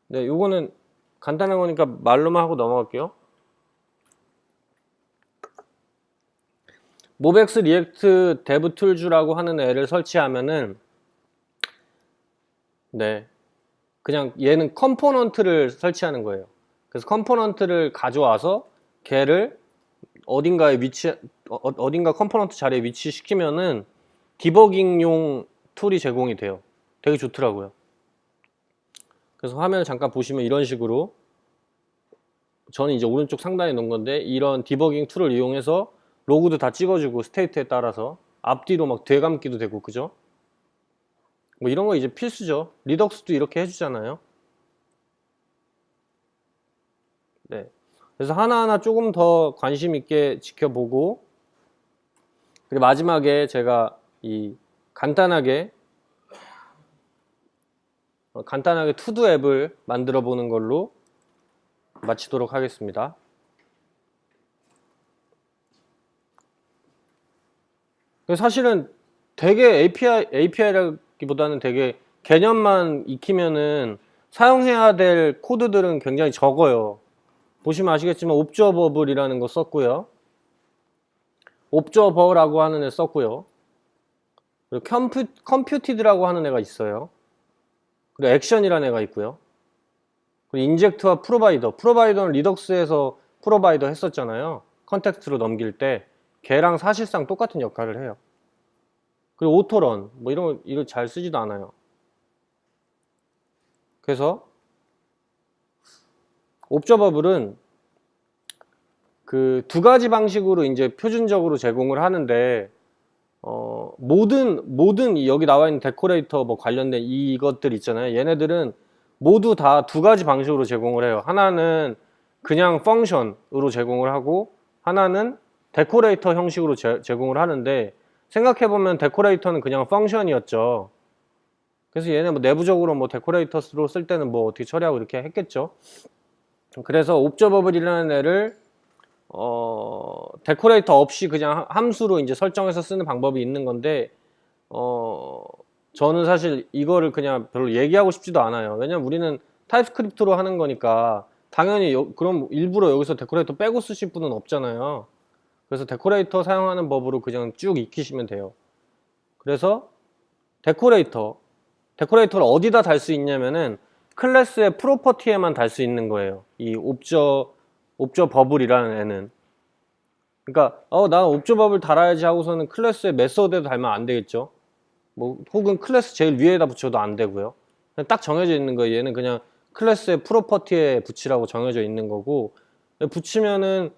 네, 요거는 간단한 거니까 말로만 하고 넘어갈게요. 모백스 리액트 데브 툴즈라고 하는 애를 설치하면은 네, 그냥 얘는 컴포넌트를 설치하는 거예요. 그래서 컴포넌트를 가져와서 걔를 어딘가에 어딘가 컴포넌트 자리에 위치시키면은 디버깅용 툴이 제공이 돼요. 되게 좋더라고요. 그래서 화면을 잠깐 보시면 이런 식으로 저는 이제 오른쪽 상단에 놓은 건데 이런 디버깅 툴을 이용해서 로그도 다 찍어주고 스테이트에 따라서 앞뒤로 막 되감기도 되고 그죠? 뭐 이런 거 이제 필수죠. 리덕스도 이렇게 해주잖아요. 네. 그래서 하나하나 조금 더 관심 있게 지켜보고 그리고 마지막에 제가 이 간단하게 투두 앱을 만들어 보는 걸로 마치도록 하겠습니다. 사실은 되게 API라기보다는 되게 개념만 익히면은 사용해야 될 코드들은 굉장히 적어요. 보시면 아시겠지만 옵저버블이라는 거 썼고요. 옵저버라고 하는 애 썼고요. 그리고 컴퓨티드라고 하는 애가 있어요. 그리고 액션이라는 애가 있고요. 그리고 인젝트와 프로바이더는 리덕스에서 프로바이더 했었잖아요. 컨텍스트로 넘길 때 걔랑 사실상 똑같은 역할을 해요. 그리고 오토런 뭐 이런 거 이거 잘 쓰지도 않아요. 그래서 옵저버블은 그 두 가지 방식으로 이제 표준적으로 제공을 하는데 모든 여기 나와 있는 데코레이터 뭐 관련된 이것들 있잖아요. 얘네들은 모두 다 두 가지 방식으로 제공을 해요. 하나는 그냥 펑션으로 제공을 하고 하나는 데코레이터 형식으로 제공을 하는데 생각해보면 데코레이터는 그냥 펑션이었죠. 그래서 얘네 뭐 내부적으로 뭐 데코레이터로 쓸 때는 뭐 어떻게 처리하고 이렇게 했겠죠. 그래서 옵저버블이라는 애를 데코레이터 없이 그냥 함수로 이제 설정해서 쓰는 방법이 있는 건데 저는 사실 이거를 그냥 별로 얘기하고 싶지도 않아요. 왜냐면 우리는 타입스크립트로 하는 거니까 당연히 그럼 일부러 여기서 데코레이터 빼고 쓰실 분은 없잖아요. 그래서 데코레이터 사용하는 법으로 그냥 쭉 익히시면 돼요. 그래서 데코레이터를 어디다 달 수 있냐면은 클래스의 프로퍼티에만 달 수 있는 거예요. 이 옵저버블이라는 애는. 그러니까 난 옵저버블 달아야지 하고서는 클래스의 메서드에 달면 안 되겠죠. 뭐 혹은 클래스 제일 위에다 붙여도 안 되고요. 그냥 딱 정해져 있는 거예요. 얘는 그냥 클래스의 프로퍼티에 붙이라고 정해져 있는 거고 붙이면은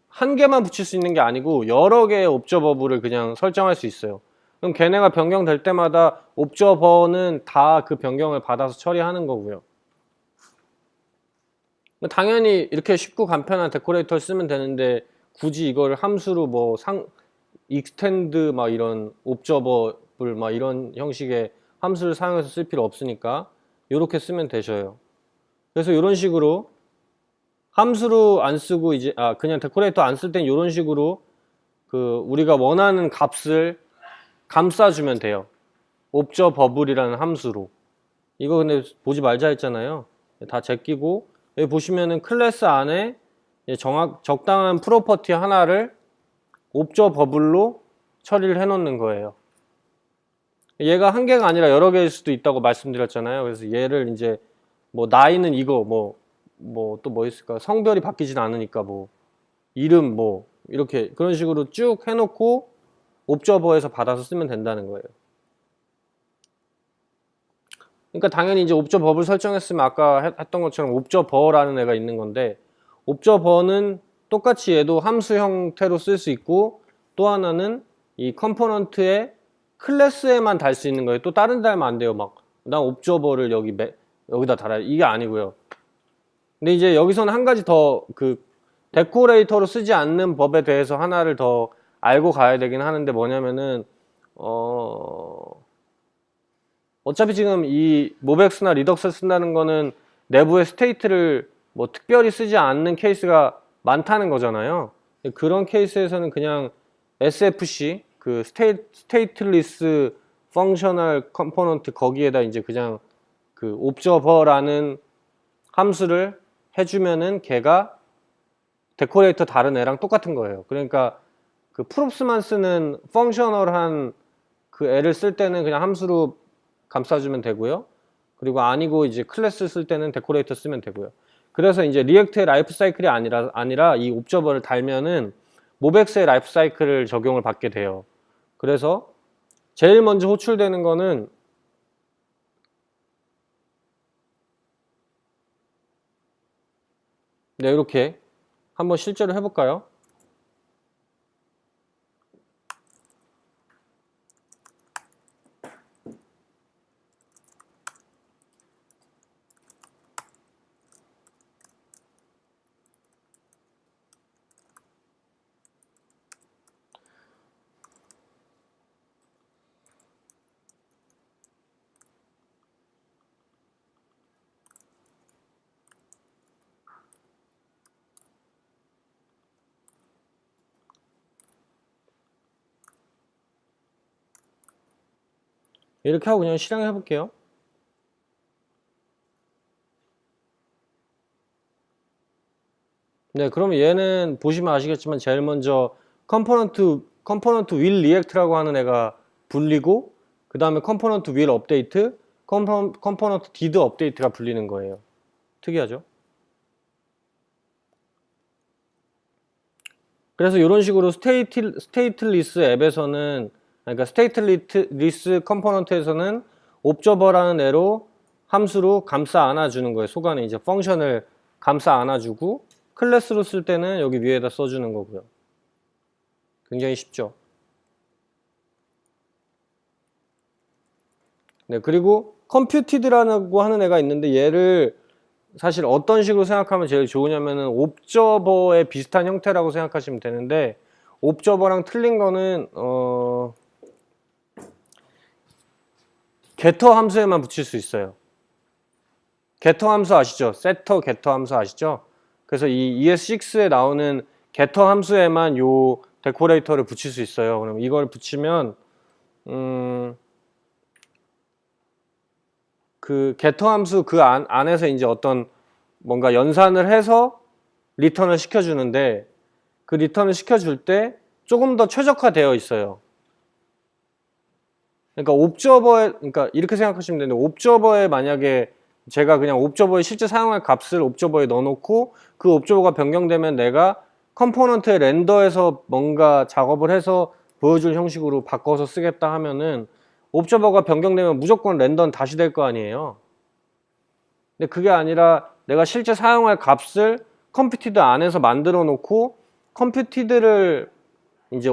한 개만 붙일 수 있는 게 아니고 여러 개의 옵저버블을 그냥 설정할 수 있어요. 그럼 걔네가 변경될 때마다 옵저버는 다 그 변경을 받아서 처리하는 거고요. 당연히 이렇게 쉽고 간편한 데코레이터를 쓰면 되는데 굳이 이걸 함수로 뭐 익스텐드 막 이런 옵저버블 막 이런 형식의 함수를 사용해서 쓸 필요 없으니까 이렇게 쓰면 되셔요. 그래서 이런 식으로 함수로 안 쓰고 이제 그냥 데코레이터 안 쓸 땐 이런 식으로 우리가 원하는 값을 감싸주면 돼요. 옵저버블이라는 함수로. 이거 근데 보지 말자 했잖아요. 다 제끼고 여기 보시면은 클래스 안에 적당한 프로퍼티 하나를 옵저버블로 처리를 해 놓는 거예요. 얘가 한 개가 아니라 여러 개일 수도 있다고 말씀드렸잖아요. 그래서 얘를 이제 뭐 나이는 이거 뭐 또 뭐 있을까? 성별이 바뀌진 않으니까 뭐 이름 뭐 이렇게 그런 식으로 쭉 해놓고 옵저버에서 받아서 쓰면 된다는 거예요. 그러니까 당연히 이제 옵저버블 설정했으면 아까 했던 것처럼 옵저버라는 애가 있는 건데 옵저버는 똑같이 얘도 함수 형태로 쓸 수 있고 또 하나는 이 컴포넌트의 클래스에만 달 수 있는 거예요. 또 다른 데 달면 안 돼요. 막 난 옵저버를 여기다 달아야 이게 아니고요. 근데 이제 여기서는 한 가지 더 데코레이터로 쓰지 않는 법에 대해서 하나를 더 알고 가야 되긴 하는데 뭐냐면은 어차피 지금 이 모백스나 리덕스를 쓴다는 거는 내부의 스테이트를 뭐 특별히 쓰지 않는 케이스가 많다는 거잖아요. 그런 케이스에서는 그냥 SFC 스테이트리스 펑셔널 컴포넌트 거기에다 이제 그냥 그 옵저버라는 함수를 해주면은 걔가 데코레이터 다른 애랑 똑같은 거예요. 그러니까 그 프롭스만 쓰는 펑셔널한 그 애를 쓸 때는 그냥 함수로 감싸주면 되고요. 그리고 아니고 이제 클래스 쓸 때는 데코레이터 쓰면 되고요. 그래서 이제 리액트의 라이프 사이클이 아니라 이 옵저버를 달면은 모백스의 라이프 사이클을 적용을 받게 돼요. 그래서 제일 먼저 호출되는 거는 네, 이렇게 한번 실제로 해볼까요? 이렇게 하고 그냥 실행해 볼게요. 네, 그러면 얘는 보시면 아시겠지만 제일 먼저 컴포넌트 will react라고 하는 애가 불리고 그 다음에 컴포넌트 will update, 컴포넌트 did update가 불리는 거예요. 특이하죠? 그래서 이런 식으로 스테이트리스 앱에서는 그러니까 스테이트리스 컴포넌트에서는 옵저버라는 애로 함수로 감싸 안아주는 거예요. 속안에 이제 펑션을 감싸 안아주고 클래스로 쓸 때는 여기 위에다 써주는 거고요. 굉장히 쉽죠. 네, 그리고 컴퓨티드라고 하는 애가 있는데 얘를 사실 어떤 식으로 생각하면 제일 좋으냐면은 옵저버의 비슷한 형태라고 생각하시면 되는데 옵저버랑 틀린 거는 getter 함수에만 붙일 수 있어요. getter 함수 아시죠? setter getter 함수 아시죠? 그래서 이 ES6에 나오는 getter 함수에만 요 데코레이터를 붙일 수 있어요. 그럼 이걸 붙이면 그 getter 함수 그 안에서 이제 어떤 뭔가 연산을 해서 리턴을 시켜주는데 그 리턴을 시켜줄 때 조금 더 최적화되어 있어요. 그러니까 그러니까 이렇게 생각하시면 되는데 옵저버에 만약에 제가 그냥 옵저버에 실제 사용할 값을 옵저버에 넣어놓고 그 옵저버가 변경되면 내가 컴포넌트의 렌더에서 뭔가 작업을 해서 보여줄 형식으로 바꿔서 쓰겠다 하면은 옵저버가 변경되면 무조건 렌더는 다시 될 거 아니에요. 근데 그게 아니라 내가 실제 사용할 값을 컴퓨티드 안에서 만들어 놓고 컴퓨티드를 이제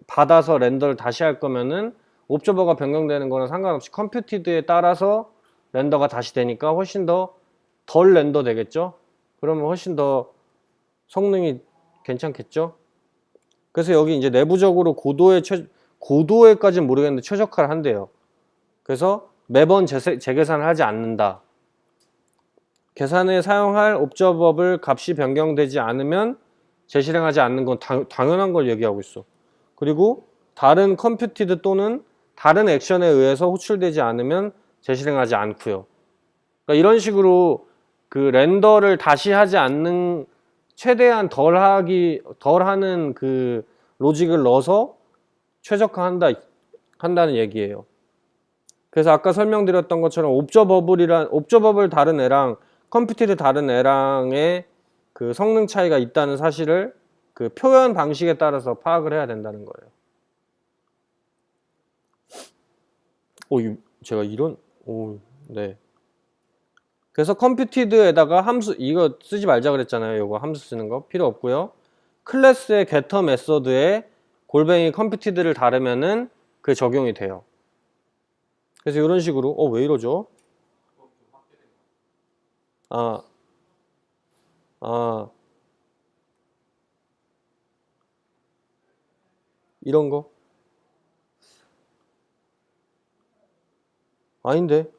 받아서 렌더를 다시 할 거면은 옵저버가 변경되는 거는 상관없이 컴퓨티드에 따라서 렌더가 다시 되니까 훨씬 더 덜 렌더 되겠죠? 그러면 훨씬 더 성능이 괜찮겠죠? 그래서 여기 이제 내부적으로 고도에까지는 모르겠는데 최적화를 한대요. 그래서 매번 재계산을 하지 않는다. 계산에 사용할 옵저버블 값이 변경되지 않으면 재실행하지 않는 건 당연한 걸 얘기하고 있어. 그리고 다른 컴퓨티드 또는 다른 액션에 의해서 호출되지 않으면 재실행하지 않고요. 그러니까 이런 식으로 그 렌더를 다시 하지 않는 최대한 덜 하는 그 로직을 넣어서 한다는 얘기예요. 그래서 아까 설명드렸던 것처럼 옵저버블 다른 애랑 컴퓨티드 다른 애랑의 그 성능 차이가 있다는 사실을 그 표현 방식에 따라서 파악을 해야 된다는 거예요. 제가 네. 그래서 컴퓨티드에다가 이거 쓰지 말자 그랬잖아요. 이거 함수 쓰는 거 필요 없고요. 클래스의 getter 메서드에 골뱅이 컴퓨티드를 다르면은 그게 적용이 돼요. 그래서 이런 식으로 왜 이러죠? 아, 이런 거? 아닌데?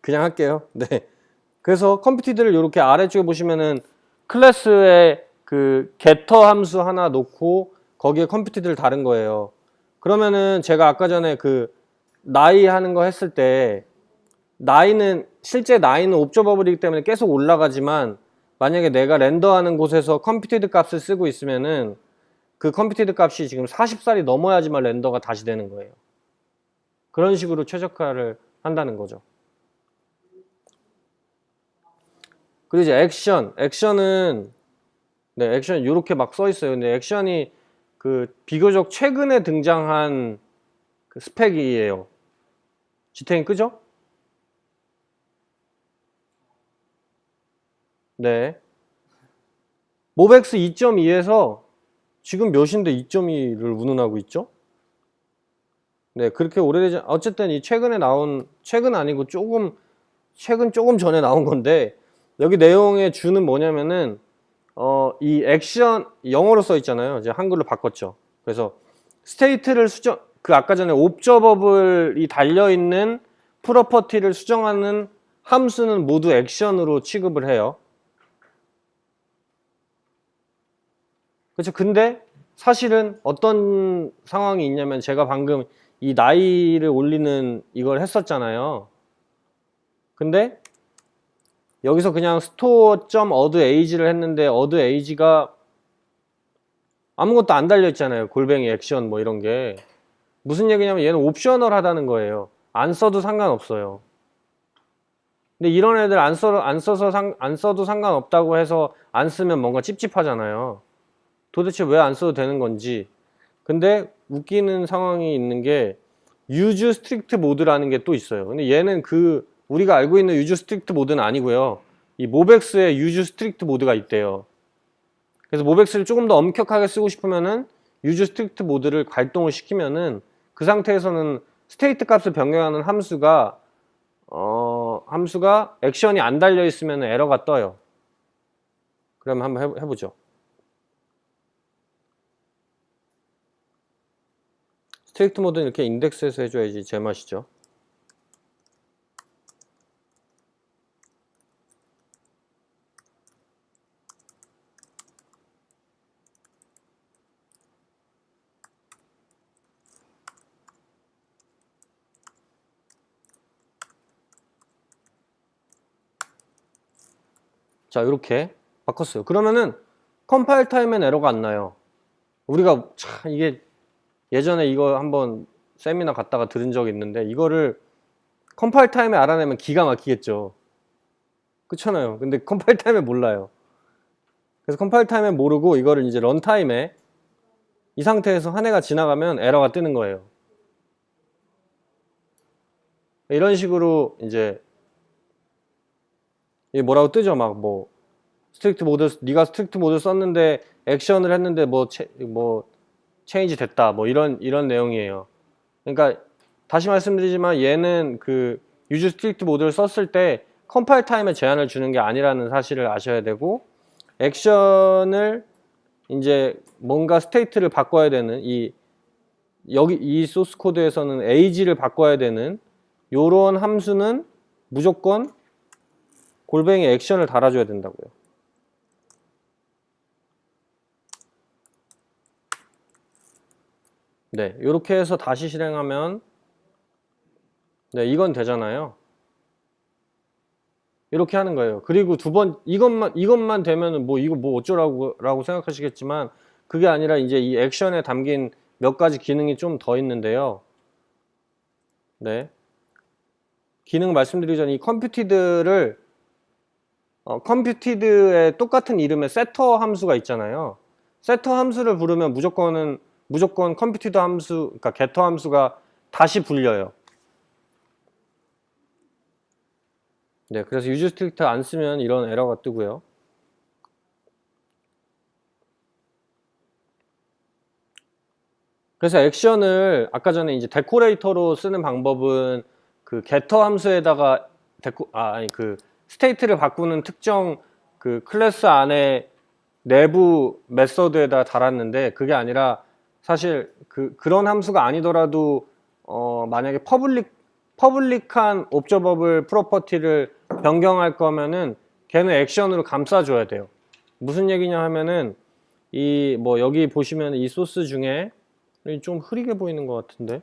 그냥 할게요. 네. 그래서 컴퓨티드를 이렇게 아래쪽에 보시면은 클래스에 그 getter 함수 하나 놓고 거기에 컴퓨티드를 다른 거예요. 그러면은 제가 아까 전에 그 나이 하는 거 했을 때 나이는 실제 나이는 옵저버블이기 때문에 계속 올라가지만 만약에 내가 렌더하는 곳에서 컴퓨티드 값을 쓰고 있으면은 그 컴퓨티드 값이 지금 40살이 넘어야지만 렌더가 다시 되는 거예요. 그런 식으로 최적화를 한다는 거죠. 그리고 이제 액션은 네, 액션 이렇게 막 써 있어요. 근데 액션이 그 비교적 최근에 등장한 그 스펙이에요. 지탱이 끄죠? 네. 모백스 2.2에서 지금 몇인데 2.2를 운운하고 있죠? 네, 그렇게 오래되지, 어쨌든 이 최근에 나온, 최근 아니고 최근 조금 전에 나온 건데, 여기 내용의 주는 뭐냐면은, 이 액션, 영어로 써 있잖아요. 이제 한글로 바꿨죠. 그래서 스테이트를 그 아까 전에 옵저버블이 달려있는 프로퍼티를 수정하는 함수는 모두 액션으로 취급을 해요. 그렇죠. 근데 사실은 어떤 상황이 있냐면 제가 방금 이 나이를 올리는 이걸 했었잖아요. 근데 여기서 그냥 store.age를 했는데 age가 아무것도 안 달려 있잖아요. 골뱅이 액션 뭐 이런 게. 무슨 얘기냐면 얘는 옵셔널 하다는 거예요. 안 써도 상관없어요. 근데 이런 애들 안 써도 상관없다고 해서 안 쓰면 뭔가 찝찝하잖아요. 도대체 왜 안 써도 되는 건지. 근데 웃기는 상황이 있는 게 use strict 모드라는 게 또 있어요. 근데 얘는 그 우리가 알고 있는 use strict 모드는 아니고요. 이 모백스에 use strict 모드가 있대요. 그래서 모백스를 조금 더 엄격하게 쓰고 싶으면은 use strict 모드를 발동을 시키면은 그 상태에서는 스테이트 값을 변경하는 함수가 액션이 안 달려 있으면 에러가 떠요. 그럼 한번 해보죠. 스트릭트 모드는 이렇게 인덱스에서 해줘야지 제맛이죠. 자, 이렇게 바꿨어요. 그러면은 컴파일 타임엔 에러가 안 나요. 우리가 참 이게 예전에 이거 한번 세미나 갔다가 들은 적이 있는데 이거를 컴파일 타임에 알아내면 기가 막히겠죠. 그렇잖아요. 근데 컴파일 타임에 몰라요. 그래서 컴파일 타임에 모르고 이거를 이제 런타임에 이 상태에서 한 해가 지나가면 에러가 뜨는 거예요. 이런 식으로 이제 이게 뭐라고 뜨죠? 막 뭐 스트릭트 모드 네가 스트릭트 모드 썼는데 액션을 했는데 뭐 체인지 됐다 뭐 이런 내용이에요. 그러니까 다시 말씀드리지만 얘는 그 유즈 스트릭트 모드를 썼을 때 컴파일 타임에 제한을 주는 게 아니라는 사실을 아셔야 되고 액션을 이제 뭔가 스테이트를 바꿔야 되는 여기 이 소스 코드에서는 age를 바꿔야 되는 요런 함수는 무조건 골뱅이 액션을 달아줘야 된다고요. 네, 이렇게 해서 다시 실행하면 네, 이건 되잖아요. 이렇게 하는 거예요. 그리고 두 번 이것만 되면은 뭐 이거 뭐 어쩌라고 생각하시겠지만 그게 아니라 이제 이 액션에 담긴 몇 가지 기능이 좀 더 있는데요. 네. 기능 말씀드리기 전에 이 컴퓨티드의 똑같은 이름의 세터 함수가 있잖아요. 세터 함수를 부르면 무조건 컴퓨티드 함수, 그러니까 getter 함수가 다시 불려요. 네, 그래서 use strict 안 쓰면 이런 에러가 뜨고요. 그래서 액션을 아까 전에 이제 데코레이터로 쓰는 방법은 그 getter 함수에다가 그 스테이트를 바꾸는 특정 그 클래스 안에 내부 메서드에다 달았는데 그게 아니라 사실 그런 함수가 아니더라도 만약에 퍼블릭한 옵저버블 프로퍼티를 변경할 거면은 걔는 액션으로 감싸줘야 돼요. 무슨 얘기냐 하면은 이 뭐 여기 보시면 이 소스 중에 좀 흐리게 보이는 것 같은데,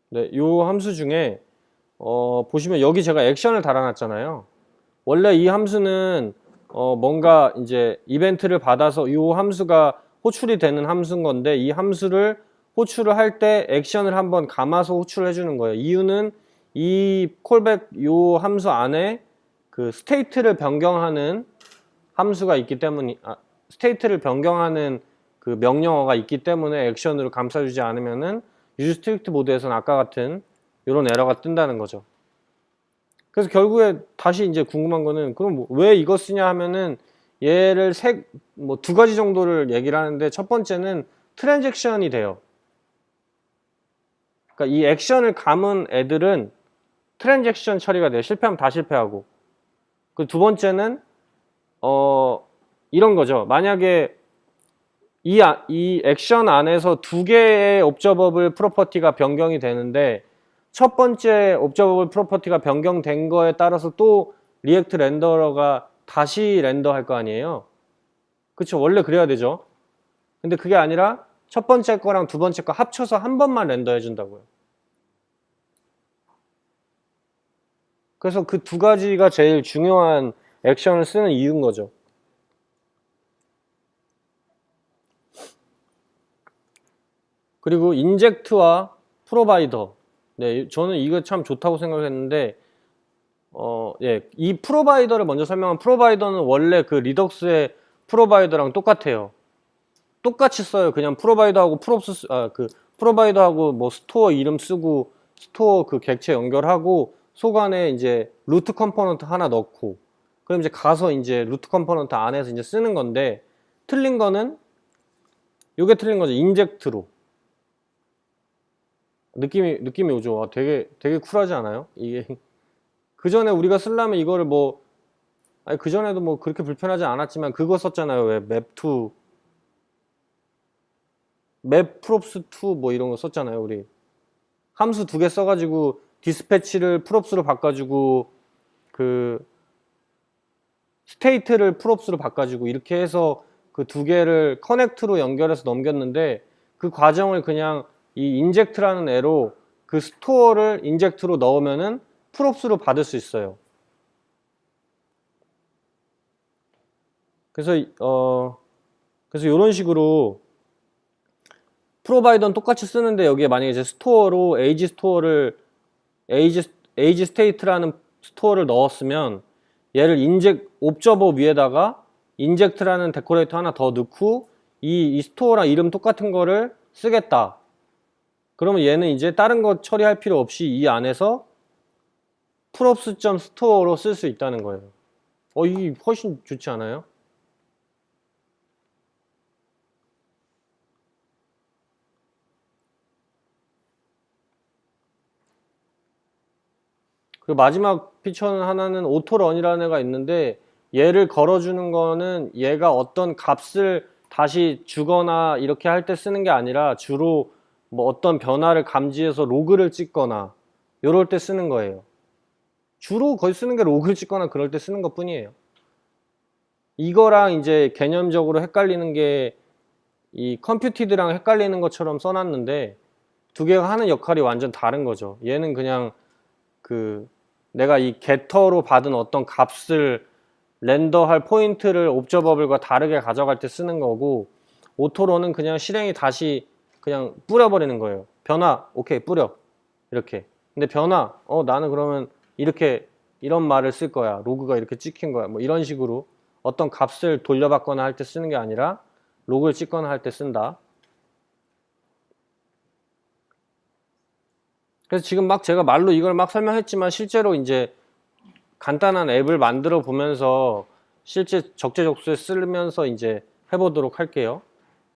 네, 요 함수 중에 보시면 여기 제가 액션을 달아놨잖아요. 원래 이 함수는 뭔가 이제 이벤트를 받아서 이 함수가 호출이 되는 함수인 건데, 이 함수를 호출을 할 때 액션을 한번 감아서 호출을 해주는 거예요. 이유는 이 콜백 요 함수 안에 그 스테이트를 변경하는 함수가 있기 때문에, 스테이트를 변경하는 그 명령어가 있기 때문에 액션으로 감싸주지 않으면은 유즈 스트릭트 모드에서는 아까 같은 이런 에러가 뜬다는 거죠. 그래서 결국에 다시 이제 궁금한 거는, 그럼 왜 이거 쓰냐 하면은 얘를 두 가지 정도를 얘기를 하는데, 첫 번째는 트랜잭션이 돼요. 그러니까 이 액션을 감은 애들은 트랜잭션 처리가 돼요. 실패하면 다 실패하고. 그 두 번째는 이런 거죠. 만약에 이 액션 안에서 두 개의 옵저버블 프로퍼티가 변경이 되는데, 첫 번째 옵저버블 프로퍼티가 변경된 거에 따라서 또 리액트 렌더러가 다시 렌더할 거 아니에요. 그쵸? 원래 그래야 되죠. 근데 그게 아니라 첫 번째 거랑 두 번째 거 합쳐서 한 번만 렌더 해준다고요. 그래서 그 두 가지가 제일 중요한 액션을 쓰는 이유인 거죠. 그리고 인젝트와 프로바이더. 네, 저는 이거 참 좋다고 생각했는데, 예, 이 프로바이더를 먼저 설명한, 프로바이더는 원래 그 리덕스의 프로바이더랑 똑같아요. 똑같이 써요. 그냥 프로바이더하고 프로바이더하고 뭐 스토어 이름 쓰고, 스토어 그 객체 연결하고, 속 안에 이제 루트 컴포넌트 하나 넣고, 그럼 이제 가서 이제 루트 컴포넌트 안에서 이제 쓰는 건데, 틀린 거는 요게 틀린 거죠. 인젝트로. 느낌이 오죠. 와, 되게 쿨하지 않아요? 이게 그 전에 우리가 쓰려면 이거를 그 전에도 뭐 그렇게 불편하지 않았지만 그거 썼잖아요. 왜 맵 프롭스 2 뭐 이런 거 썼잖아요. 우리 함수 두 개 써가지고 디스패치를 프롭스로 바꿔주고 그 스테이트를 프롭스로 바꿔주고 이렇게 해서 그 두 개를 커넥트로 연결해서 넘겼는데, 그 과정을 그냥 이 인젝트라는 애로 그 스토어를 인젝트로 넣으면은 프롭스로 받을 수 있어요. 그래서 이런 식으로 프로바이더는 똑같이 쓰는데, 여기에 만약에 이제 스토어로 에이지 스테이트라는 스토어를 넣었으면, 얘를 옵저버 위에다가 인젝트라는 데코레이터 하나 더 넣고 이 스토어랑 이름 똑같은 거를 쓰겠다. 그러면 얘는 이제 다른 거 처리할 필요 없이 이 안에서 props.store로 쓸 수 있다는 거예요. 이게 훨씬 좋지 않아요? 그리고 마지막 피처는 하나는 오토런이라는 애가 있는데, 얘를 걸어주는 거는 얘가 어떤 값을 다시 주거나 이렇게 할 때 쓰는 게 아니라, 주로 뭐 어떤 변화를 감지해서 로그를 찍거나 이럴 때 쓰는 거예요. 주로 거의 쓰는 게 로그를 찍거나 그럴 때 쓰는 것 뿐이에요. 이거랑 이제 개념적으로 헷갈리는 게, 이 컴퓨티드랑 헷갈리는 것처럼 써놨는데 두 개가 하는 역할이 완전 다른 거죠. 얘는 그냥 내가 이 게터로 받은 어떤 값을 렌더할 포인트를 옵저버블과 다르게 가져갈 때 쓰는 거고, 오토로는 그냥 실행이 다시 그냥 뿌려버리는 거예요. 변화, 오케이, 뿌려. 이렇게. 근데 변화, 나는 그러면 이런 말을 쓸 거야. 로그가 이렇게 찍힌 거야. 뭐 이런 식으로 어떤 값을 돌려받거나 할 때 쓰는 게 아니라 로그를 찍거나 할 때 쓴다. 그래서 지금 제가 말로 이걸 설명했지만, 실제로 이제 간단한 앱을 만들어 보면서 실제 적재적소에 쓰면서 이제 해보도록 할게요.